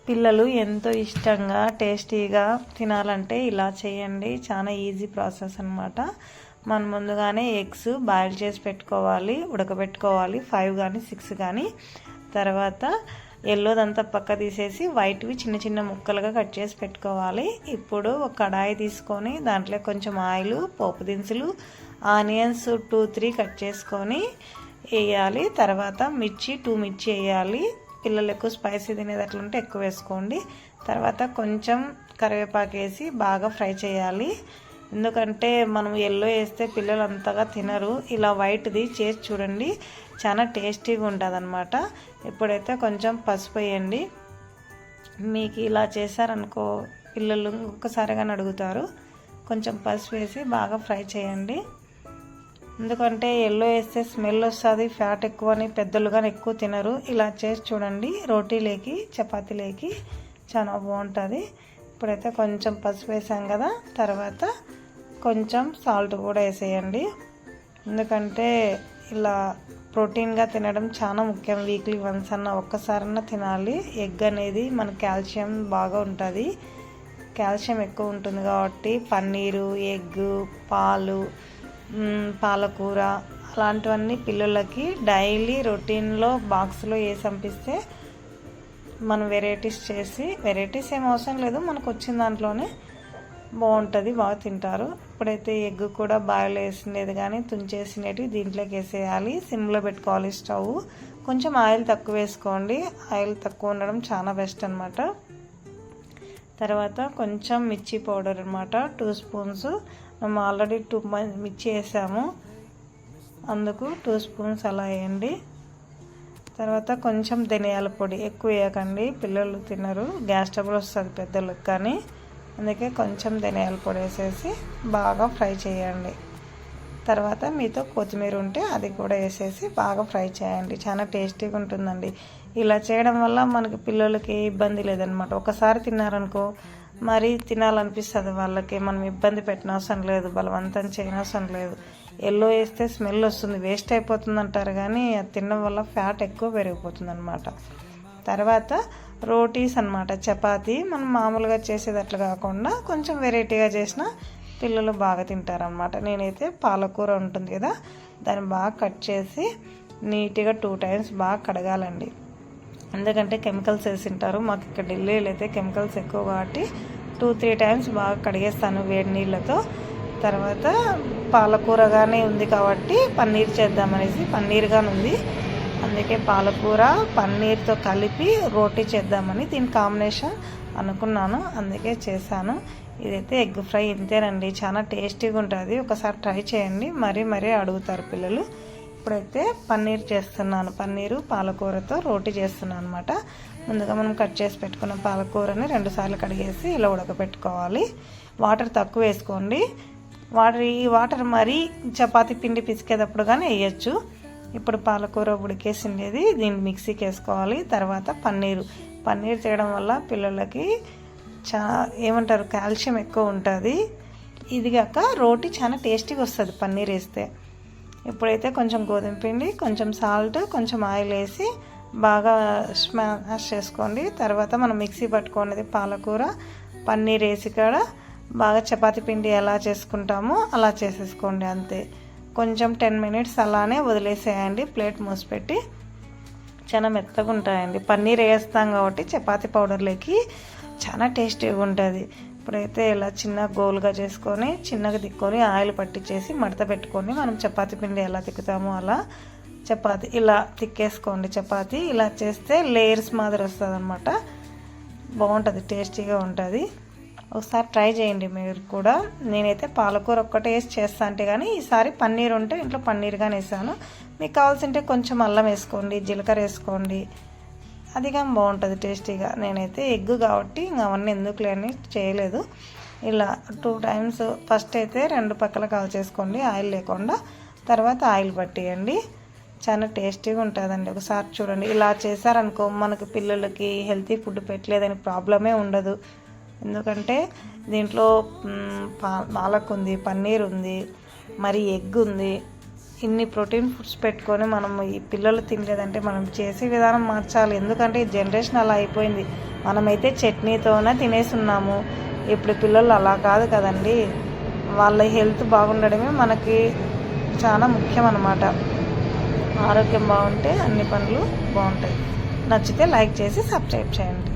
పిల్లలు ఎంతో ఇష్టంగా టేస్టీగా తినాలంటే ఇలా చేయండి. చాలా ఈజీ ప్రాసెస్ అన్నమాట. మనం ముందుగానే ఎగ్స్ బాయిల్ చేసి పెట్టుకోవాలి, ఉడకబెట్టుకోవాలి 5 కానీ 6 కానీ. తర్వాత ఎల్లోదంతా పక్క తీసేసి వైట్వి చిన్న చిన్న ముక్కలుగా కట్ చేసి పెట్టుకోవాలి. ఇప్పుడు ఒక కడాయి తీసుకొని దాంట్లో కొంచెం ఆయిల్, పోపు దినుసులు, ఆనియన్స్ 2-3 కట్ చేసుకొని వేయాలి. తర్వాత మిర్చి 2 మిర్చి వేయాలి. పిల్లలు ఎక్కువ స్పైసీ తినేది అట్లుంటే ఎక్కువ వేసుకోండి. తర్వాత కొంచెం కరివేపాకు వేసి బాగా ఫ్రై చేయాలి. ఎందుకంటే మనం ఎల్లో వేస్తే పిల్లలు అంతగా తినరు. ఇలా వైట్ది చేసి చూడండి, చాలా టేస్టీగా ఉంటుంది అన్నమాట. ఇప్పుడైతే కొంచెం పసుపు వేయండి. మీకు ఇలా చేశారనుకో పిల్లలు ఒక్కసారిగానే అడుగుతారు. కొంచెం పసుపు వేసి బాగా ఫ్రై చేయండి. ఎందుకంటే ఎల్లో వేస్తే స్మెల్ వస్తుంది, ఫ్యాట్ ఎక్కువ అని పెద్దలు కానీ ఎక్కువ తినరు. ఇలా చేసి చూడండి, రోటీలేకి చపాతీలేకి చాలా బాగుంటుంది. ఇప్పుడైతే కొంచెం పసుపు వేసాం కదా, తర్వాత కొంచెం సాల్ట్ కూడా వేసేయండి. ఎందుకంటే ఇలా ప్రోటీన్గా తినడం చాలా ముఖ్యం. వీక్లీ వన్స్ అన్న ఒక్కసారన్నా తినాలి. ఎగ్ అనేది మన కాల్షియం బాగా ఉంటుంది, కాల్షియం ఎక్కువ ఉంటుంది కాబట్టి పన్నీరు, ఎగ్, పాలు, పాలకూర అలాంటివన్నీ పిల్లలకి డైలీ రొటీన్లో బాక్స్లో వేసి పంపిస్తే మనం వెరైటీస్ ఏం అవసరం లేదు, మనకు వచ్చిన దాంట్లోనే బాగుంటుంది, బాగా తింటారు. ఇప్పుడైతే ఎగ్ కూడా బాయిల్ వేసినది కానీ తుంచేసినవి దీంట్లోకి వేసేయాలి. సిమ్లో పెట్టుకోవాలి స్టవ్. కొంచెం ఆయిల్ తక్కువ వేసుకోండి, ఆయిల్ తక్కువ ఉండడం చాలా బెస్ట్ అనమాట. తర్వాత కొంచెం మిర్చి పౌడర్ అనమాట 2 స్పూన్స్. మేము ఆల్రెడీ 2 మిర్చి వేసాము, అందుకు 2 స్పూన్స్ అలా వేయండి. తర్వాత కొంచెం ధనియాల పొడి ఎక్కువ వేయకండి, పిల్లలు తినరు, గ్యాస్ ట్రబుల్ వస్తుంది పెద్దలకు కానీ. అందుకే కొంచెం ధనియాల పొడి వేసేసి బాగా ఫ్రై చేయండి. తర్వాత మీతో కొత్తిమీర ఉంటే అది కూడా వేసేసి బాగా ఫ్రై చేయండి. చాలా టేస్టీగా ఉంటుందండి. ఇలా చేయడం వల్ల మనకి పిల్లలకి ఇబ్బంది లేదనమాట. ఒకసారి తిన్నారనుకో మరీ తినాలనిపిస్తుంది వాళ్ళకి. మనం ఇబ్బంది పెట్టిన అవసరం లేదు, బలవంతం చేయనవసరం లేదు. ఎల్లో వేస్తే స్మెల్ వస్తుంది, వేస్ట్ అయిపోతుంది అంటారు కానీ అది తినడం వల్ల ఫ్యాట్ ఎక్కువ పెరిగిపోతుంది అనమాట. తర్వాత రోటీస్ అనమాట, చపాతీ. మనం మామూలుగా చేసేది అట్లా కాకుండా కొంచెం వెరైటీగా చేసిన పిల్లలు బాగా తింటారనమాట. నేనైతే పాలకూర ఉంటుంది కదా, దాన్ని బాగా కట్ చేసి నీట్గా 2 టైమ్స్ బాగా కడగాలండి. ఎందుకంటే కెమికల్స్ వేసి తింటారు. మాకు ఇక్కడ ఢిల్లీలో అయితే కెమికల్స్ ఎక్కువ కాబట్టి 2-3 టైమ్స్ బాగా కడిగేస్తాను వేడి నీళ్ళతో. తర్వాత పాలకూరగానే ఉంది కాబట్టి పన్నీర్ చేద్దామనేసి, పన్నీర్గానే ఉంది అందుకే పాలకూర పన్నీర్తో కలిపి రోటీ చేద్దామని దీని కాంబినేషన్ అనుకున్నాను, అందుకే చేశాను. ఇదైతే ఎగ్ ఫ్రై ఇంతేనండి, చాలా టేస్టీగా ఉంటుంది. ఒకసారి ట్రై చేయండి, మరీ అడుగుతారు పిల్లలు. ఇప్పుడైతే పన్నీర్ చేస్తున్నాను, పన్నీరు పాలకూరతో రోటీ చేస్తున్నాను అనమాట. ముందుగా మనం కట్ చేసి పెట్టుకున్న పాలకూరని 2 సార్లు కడిగేసి ఇలా ఉడకబెట్టుకోవాలి. వాటర్ తక్కువ వేసుకోండి. ఈ వాటర్ మరీ చపాతీ పిండి పిసికేటప్పుడు కానీ వేయచ్చు. ఇప్పుడు పాలకూర ఉడికేసిండేది దీన్ని మిక్సీకి వేసుకోవాలి. తర్వాత పన్నీర్ చేయడం వల్ల పిల్లలకి ఏమంటారు కాల్షియం ఎక్కువ ఉంటుంది. ఇది కాక రోటీ చాలా టేస్టీగా వస్తుంది పన్నీర్ వేస్తే. ఇప్పుడైతే కొంచెం గోధుమ పిండి, కొంచెం సాల్ట్, కొంచెం ఆయిల్ వేసి బాగా స్మాష్ చేసుకోండి. తర్వాత మనం మిక్సీ పట్టుకునేది పాలకూర పన్నీర్ వేసి కూడా బాగా చపాతీ పిండి ఎలా చేసుకుంటామో అలా చేసేసుకోండి అంతే. కొంచెం 10 మినిట్స్ అలానే వదిలేసేయండి, ప్లేట్ మూసిపెట్టి. చాలా మెత్తగా ఉంటాయండి, పన్నీర్ వేస్తాం కాబట్టి చపాతీ పౌడర్లోకి చాలా టేస్టీగా ఉంటుంది. ఇప్పుడైతే ఇలా చిన్న గోల్గా చేసుకొని చిన్నగా తిక్కొని ఆయిల్ పట్టించేసి మడత పెట్టుకొని మనం చపాతీ పిండి ఎలా తిక్కుతామో అలా చపాతీ ఇలా తిక్కేసుకోండి. చపాతీ ఇలా చేస్తే లేయర్స్ మాదిరి వస్తుంది అనమాట, బాగుంటుంది, టేస్టీగా ఉంటుంది. ఒకసారి ట్రై చేయండి మీరు కూడా. నేనైతే పాలకూర ఒక్కటే వేసి చేస్తా అంటే కానీ ఈసారి పన్నీర్ ఉంటే ఇంట్లో పన్నీర్ కానీ వేసాను. మీకు కావాల్సింటే కొంచెం అల్లం వేసుకోండి, జీలకర్ర వేసుకోండి, అది కానీ బాగుంటుంది టేస్టీగా. నేనైతే ఎగ్ కాబట్టి అవన్నీ ఎందుకులే అని చేయలేదు. ఇలా 2 టైమ్స్ ఫస్ట్ అయితే 2 పక్కల కాల్ చేసుకోండి ఆయిల్ లేకుండా, తర్వాత ఆయిల్ పట్టియండి. చాలా టేస్టీగా ఉంటుందండి, ఒకసారి చూడండి. ఇలా చేశారనుకో మనకు పిల్లలకి హెల్తీ ఫుడ్ పెట్టలేదని ప్రాబ్లమే ఉండదు. ఎందుకంటే దీంట్లో పాలక్ ఉంది, పన్నీర్ ఉంది, మరి ఎగ్ ఉంది. ఇన్ని ప్రోటీన్ ఫుడ్స్ పెట్టుకొని మనం ఈ పిల్లలు తినలేదంటే మనం చేసే విధానం మార్చాలి. ఎందుకంటే ఈ జనరేషన్ అలా అయిపోయింది. మనమైతే చట్నీతోనే తినేస్తున్నాము. ఇప్పుడు పిల్లలు అలా కాదు కదండి. వాళ్ళ హెల్త్ బాగుండడమే మనకి చాలా ముఖ్యం అన్నమాట. ఆరోగ్యం బాగుంటే అన్ని పనులు బాగుంటాయి. నచ్చితే లైక్ చేసి సబ్స్క్రైబ్ చేయండి.